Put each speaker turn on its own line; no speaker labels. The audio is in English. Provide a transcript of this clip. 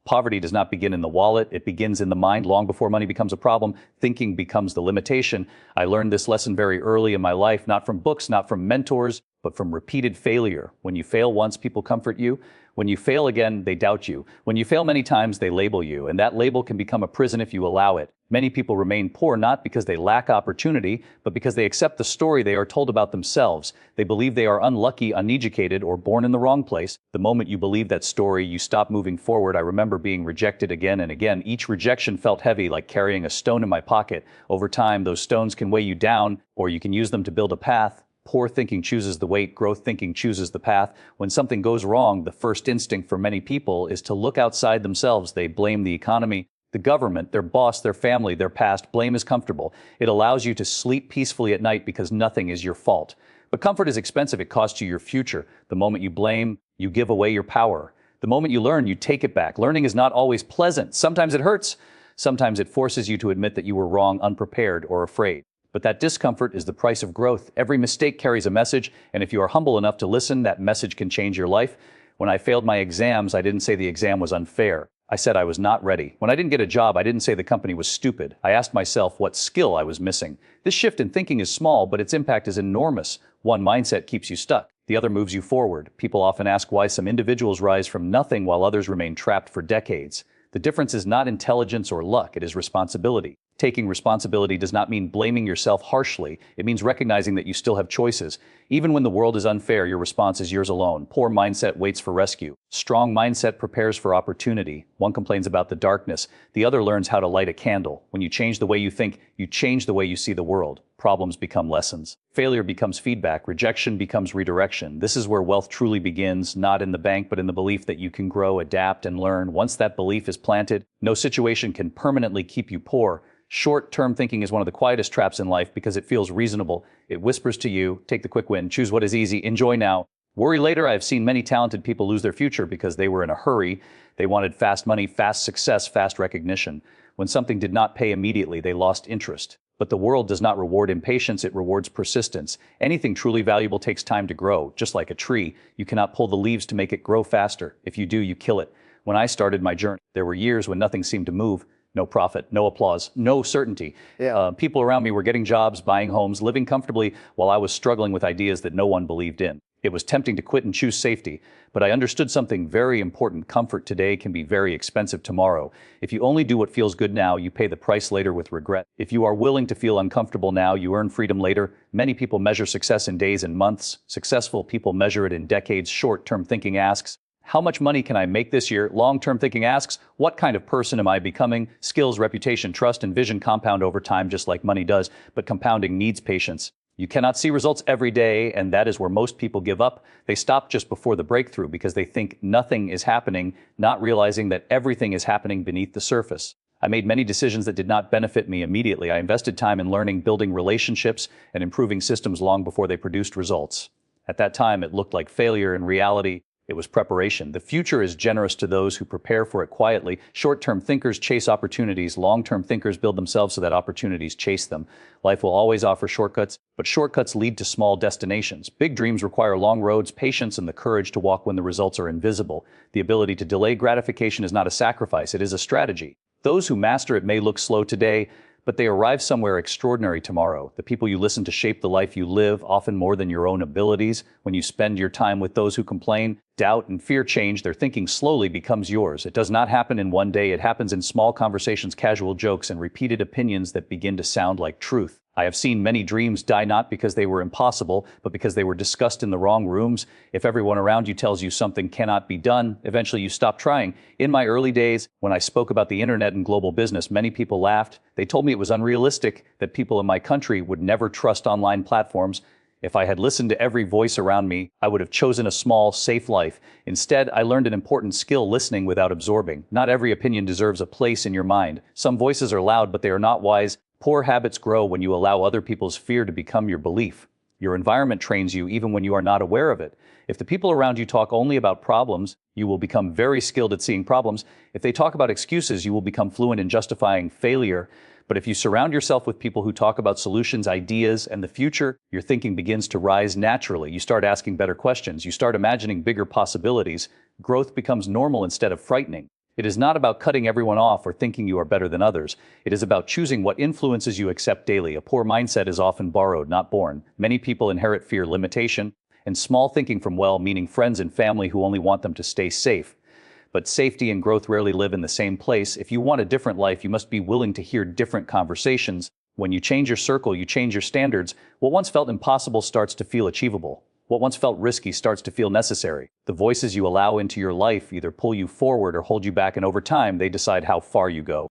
Poverty does not begin in the wallet, it begins in the mind. Long before money becomes a problem, thinking becomes the limitation. I learned this lesson very early in my life, not from books, not from mentors, but from repeated failure. When you fail once, people comfort you. When you fail again, they doubt you. When you fail many times, they label you, and that label can become a prison if you allow it. Many people remain poor not because they lack opportunity, but because they accept the story they are told about themselves. They believe they are unlucky, uneducated, or born in the wrong place. The moment you believe that story, you stop moving forward. I remember being rejected again and again. Each rejection felt heavy, like carrying a stone in my pocket. Over time, those stones can weigh you down, or you can use them to build a path. Poor thinking chooses the weight, growth thinking chooses the path. When something goes wrong, the first instinct for many people is to look outside themselves. They blame the economy, the government, their boss, their family, their past. Blame is comfortable. It allows you to sleep peacefully at night because nothing is your fault. But comfort is expensive. It costs you your future. The moment you blame, you give away your power. The moment you learn, you take it back. Learning is not always pleasant. Sometimes it hurts. Sometimes it forces you to admit that you were wrong, unprepared, or afraid. But that discomfort is the price of growth. Every mistake carries a message, and if you are humble enough to listen, that message can change your life. When I failed my exams, I didn't say the exam was unfair. I said I was not ready. When I didn't get a job, I didn't say the company was stupid. I asked myself what skill I was missing. This shift in thinking is small, but its impact is enormous. One mindset keeps you stuck. The other moves you forward. People often ask why some individuals rise from nothing while others remain trapped for decades. The difference is not intelligence or luck, it is responsibility. Taking responsibility does not mean blaming yourself harshly. It means recognizing that you still have choices. Even when the world is unfair, your response is yours alone. Poor mindset waits for rescue. Strong mindset prepares for opportunity. One complains about the darkness. The other learns how to light a candle. When you change the way you think, you change the way you see the world. Problems become lessons. Failure becomes feedback. Rejection becomes redirection. This is where wealth truly begins, not in the bank, but in the belief that you can grow, adapt, and learn. Once that belief is planted, no situation can permanently keep you poor. Short-term thinking is one of the quietest traps in life because it feels reasonable. It whispers to you, take the quick win, choose what is easy, enjoy now. Worry later. I have seen many talented people lose their future because they were in a hurry. They wanted fast money, fast success, fast recognition. When something did not pay immediately, they lost interest. But the world does not reward impatience, it rewards persistence. Anything truly valuable takes time to grow. Just like a tree, you cannot pull the leaves to make it grow faster. If you do, you kill it. When I started my journey, there were years when nothing seemed to move. No profit, no applause, no certainty. People around me were getting jobs, buying homes, living comfortably while I was struggling with ideas that no one believed in. It was tempting to quit and choose safety, but I understood something very important. Comfort today can be very expensive tomorrow. If you only do what feels good now, you pay the price later with regret. If you are willing to feel uncomfortable now, you earn freedom later. Many people measure success in days and months. Successful people measure it in decades. Short-term thinking asks, how much money can I make this year? Long-term thinking asks, what kind of person am I becoming? Skills, reputation, trust, and vision compound over time just like money does, but compounding needs patience. You cannot see results every day, and that is where most people give up. They stop just before the breakthrough because they think nothing is happening, not realizing that everything is happening beneath the surface. I made many decisions that did not benefit me immediately. I invested time in learning, building relationships, and improving systems long before they produced results. At that time, it looked like failure. In reality, it was preparation. The future is generous to those who prepare for it quietly. Short-term thinkers chase opportunities. Long-term thinkers build themselves so that opportunities chase them. Life will always offer shortcuts, but shortcuts lead to small destinations. Big dreams require long roads, patience, and the courage to walk when the results are invisible. The ability to delay gratification is not a sacrifice, it is a strategy. Those who master it may look slow today, but they arrive somewhere extraordinary tomorrow. The people you listen to shape the life you live, often more than your own abilities. When you spend your time with those who complain, doubt, and fear change, their thinking slowly becomes yours. It does not happen in one day. It happens in small conversations, casual jokes, and repeated opinions that begin to sound like truth. I have seen many dreams die not because they were impossible, but because they were discussed in the wrong rooms. If everyone around you tells you something cannot be done, eventually you stop trying. In my early days, when I spoke about the internet and global business, many people laughed. They told me it was unrealistic, that people in my country would never trust online platforms. If I had listened to every voice around me, I would have chosen a small, safe life. Instead, I learned an important skill: listening without absorbing. Not every opinion deserves a place in your mind. Some voices are loud, but they are not wise. Poor habits grow when you allow other people's fear to become your belief. Your environment trains you even when you are not aware of it. If the people around you talk only about problems, you will become very skilled at seeing problems. If they talk about excuses, you will become fluent in justifying failure. But if you surround yourself with people who talk about solutions, ideas, and the future, your thinking begins to rise naturally. You start asking better questions. You start imagining bigger possibilities. Growth becomes normal instead of frightening. It is not about cutting everyone off or thinking you are better than others. It is about choosing what influences you accept daily. A poor mindset is often borrowed, not born. Many people inherit fear, limitation, and small thinking from well-meaning friends and family who only want them to stay safe. But safety and growth rarely live in the same place. If you want a different life, you must be willing to hear different conversations. When you change your circle, you change your standards. What once felt impossible starts to feel achievable. What once felt risky starts to feel necessary. The voices you allow into your life either pull you forward or hold you back, and over time, they decide how far you go.